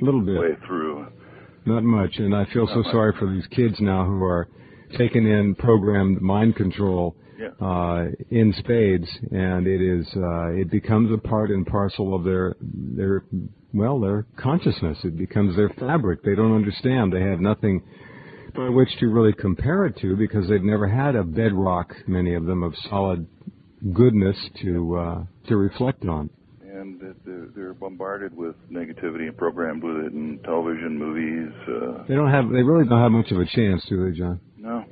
A little bit. Way through. Not much, and I feel so sorry for these kids now who are taking in programmed mind control in spades, and it becomes a part and parcel of their consciousness. It becomes their fabric. They don't understand. They have nothing by which to really compare it to because they've never had a bedrock, many of them, of solid goodness to reflect on. And they're bombarded with negativity and programmed with it in television, movies. They really don't have much of a chance, do they, John? No.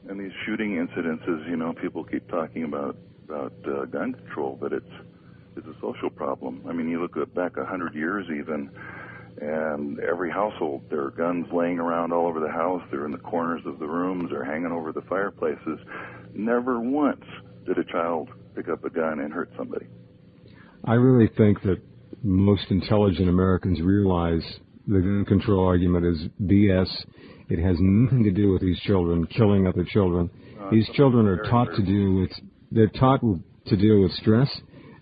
And these shooting incidences, people keep talking about gun control, but it's a social problem. I mean, you look back 100 years even, and every household, there are guns laying around all over the house. They're in the corners of the rooms. They're hanging over the fireplaces. Never once did a child pick up a gun and hurt somebody. I really think that most intelligent Americans realize the gun control argument is BS. It has nothing to do with these children killing other children. These children are taught to deal with stress,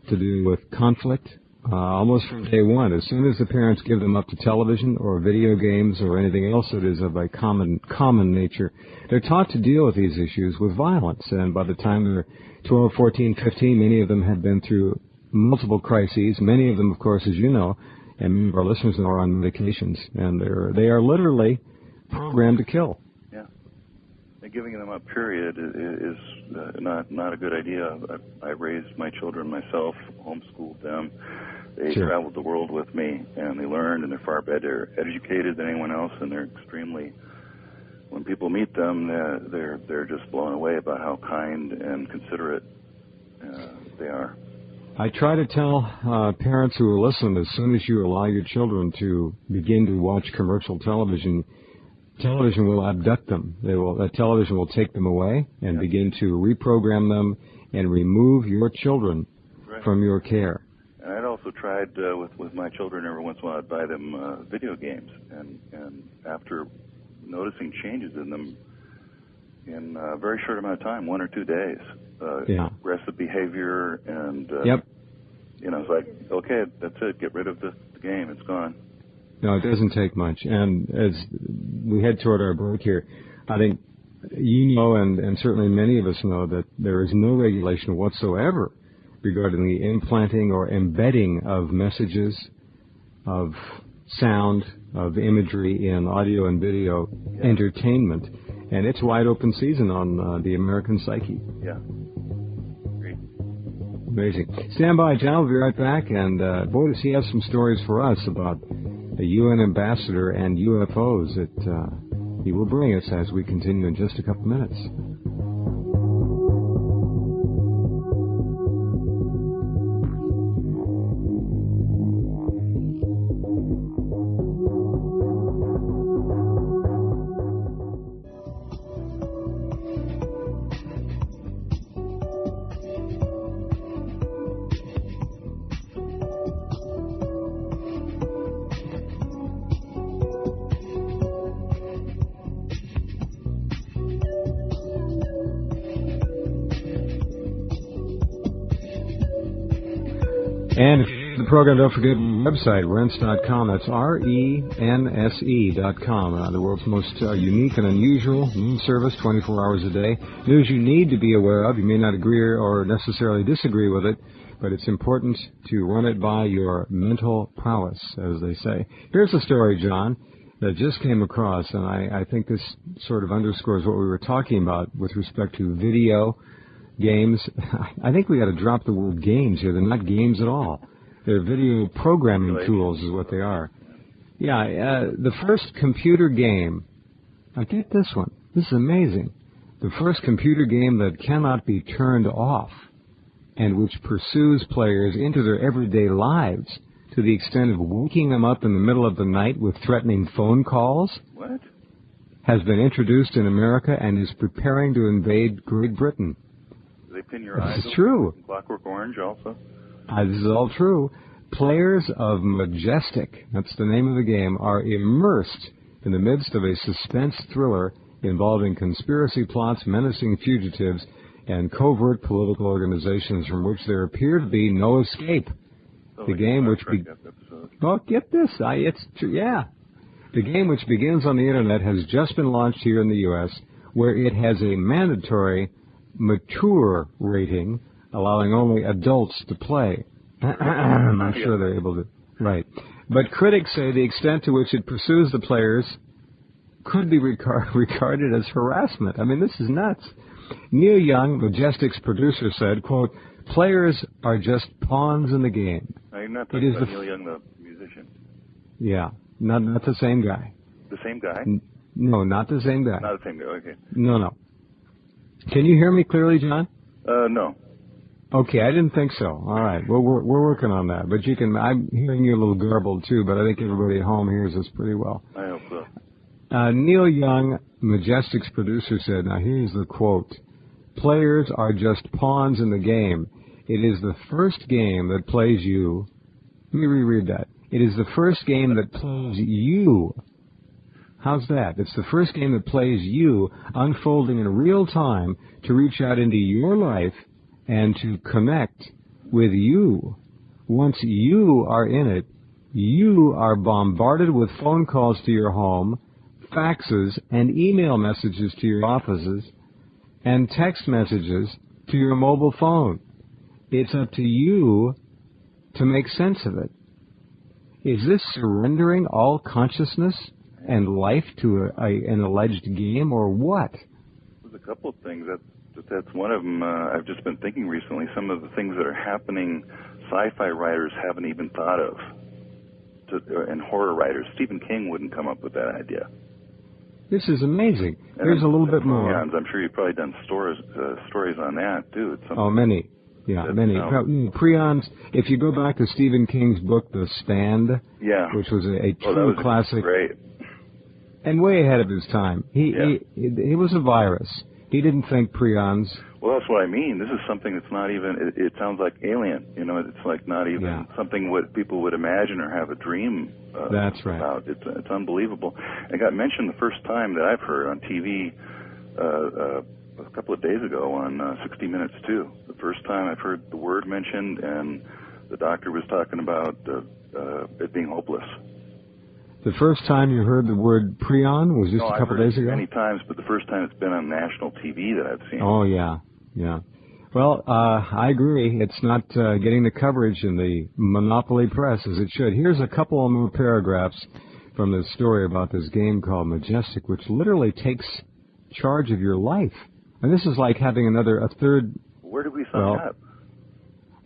to deal with conflict, almost from day one. As soon as the parents give them up to television or video games or anything else that is of a common nature, they're taught to deal with these issues with violence. And by the time they're 12, 14, 15, many of them have been through multiple crises. Many of them, of course, as you know, and many of our listeners know, are on medications, and they are literally programmed to kill. Yeah, and giving them up, period, is not a good idea. I raised my children myself, homeschooled them. They traveled the world with me, and they learned, and they're far better educated than anyone else, and they're extremely. When people meet them, they're just blown away about how kind and considerate they are. I try to tell parents who will listen, as soon as you allow your children to begin to watch commercial television will abduct them. Television will take them away and begin to reprogram them and remove your children from your care. And I'd also tried with my children every once in a while. I'd buy them video games, and after noticing changes in them in a very short amount of time, 1 or 2 days. Aggressive behavior, and it's like, okay, that's it. Get rid of the game. It's gone. No, it doesn't take much. And as we head toward our break here, I think you know, and certainly many of us know, that there is no regulation whatsoever regarding the implanting or embedding of messages, of sound, of imagery in audio and video entertainment. And it's wide open season on the American psyche. Yeah. Great. Amazing. Stand by, John. We'll be right back. And boy, does he have some stories for us about the UN ambassador and UFOs that he will bring us as we continue in just a couple minutes. And if you the program, don't forget the website, Rense.com. That's RENSE.com. The world's most unique and unusual news service, 24 hours a day. News you need to be aware of. You may not agree or necessarily disagree with it, but it's important to run it by your mental prowess, as they say. Here's a story, John, that just came across, and I think this sort of underscores what we were talking about with respect to video games. I think we got to drop the word games here. They're not games at all. They're video programming tools is what they are. Yeah, the first computer game, I get this one. This is amazing. The first computer game that cannot be turned off and which pursues players into their everyday lives to the extent of waking them up in the middle of the night with threatening phone calls. What? Has been introduced in America and is preparing to invade Great Britain. They pin your eyes. This is true. Clockwork Orange also. This is all true. Players of Majestic, that's the name of the game, are immersed in the midst of a suspense thriller involving conspiracy plots, menacing fugitives, and covert political organizations from which there appear to be no escape. The game, which Well, get this. It's true. Yeah. The game, which begins on the Internet, has just been launched here in the U.S., where it has a mandatory mature rating, allowing only adults to play. I'm not sure they're able to. Right. But critics say the extent to which it pursues the players could be regarded as harassment. I mean, this is nuts. Neil Young, Majestic's producer, said, quote, "Players are just pawns in the game." Now, you're not talking about Neil Young, the musician. Yeah, not the same guy. The same guy? No, not the same guy. Not the same guy, okay. No. Can you hear me clearly, John? No. Okay, I didn't think so. All right, well, we're working on that. But you can. I'm hearing you a little garbled, too, but I think everybody at home hears us pretty well. I hope so. Neil Young, Majestic's producer, said, now here's the quote, "Players are just pawns in the game. It is the first game that plays you." Let me reread that. "It is the first game that plays you." How's that? It's the first game that plays you, unfolding in real time to reach out into your life and to connect with you. Once you are in it, you are bombarded with phone calls to your home, faxes and email messages to your offices, and text messages to your mobile phone. It's up to you to make sense of it. Is this surrendering all consciousness and life to an alleged game, or what? There's a couple of things. That's one of them. I've just been thinking recently, some of the things that are happening, sci-fi writers haven't even thought of, and horror writers. Stephen King wouldn't come up with that idea. This is amazing. Here's a little bit more. Prions, I'm sure you've probably done stories on that, too. Many. Yeah, many. Prions, if you go back to Stephen King's book, The Stand, which was a true classic. Great. And way ahead of his time. He was a virus. He didn't think prions. Well, that's what I mean. This is something that's not even, it sounds like alien. You know, it's like not even something what people would imagine or have a dream that's right. about. It's unbelievable. It got mentioned the first time that I've heard on TV a couple of days ago on 60 Minutes, too. The first time I've heard the word mentioned, and the doctor was talking about it being hopeless. The first time you heard the word prion was just a couple days ago? Many times, but the first time it's been on national TV that I've seen. Oh, yeah. Well, I agree. It's not getting the coverage in the monopoly press as it should. Here's a couple of more paragraphs from this story about this game called Majestic, which literally takes charge of your life. And this is like having a third... Where do we sign up?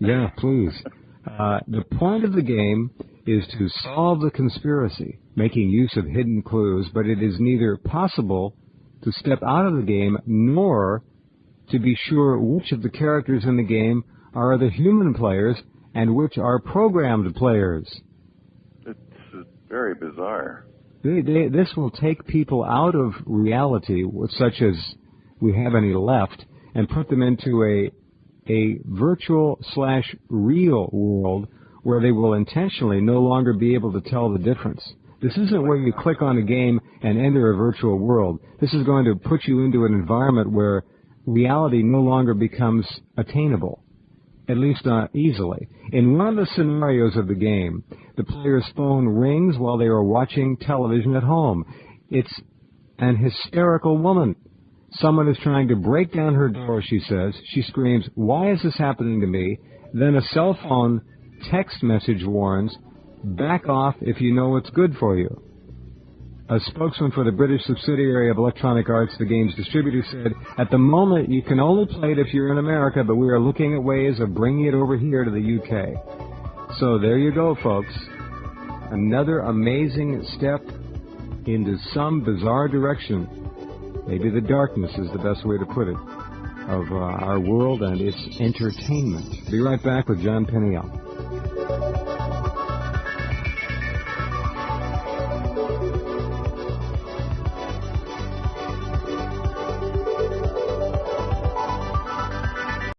Yeah, please. The point of the game is to solve the conspiracy, making use of hidden clues, but it is neither possible to step out of the game nor to be sure which of the characters in the game are the human players and which are programmed players. It's very bizarre. This will take people out of reality, such as we have any left, and put them into a virtual/real world where they will intentionally no longer be able to tell the difference. This isn't where you click on a game and enter a virtual world. This is going to put you into an environment where reality no longer becomes attainable, at least not easily. In one of the scenarios of the game, the player's phone rings while they are watching television at home. It's an hysterical woman. Someone is trying to break down her door, she says. She screams, "Why is this happening to me?" Then a cell phone text message warns, "Back off if you know what's good for you." A spokesman for the British subsidiary of Electronic Arts, the game's distributor, said, "At the moment, you can only play it if you're in America, but we are looking at ways of bringing it over here to the UK." So there you go, folks. Another amazing step into some bizarre direction. Maybe the darkness is the best way to put it, of our world and its entertainment. Be right back with Jon Peniel.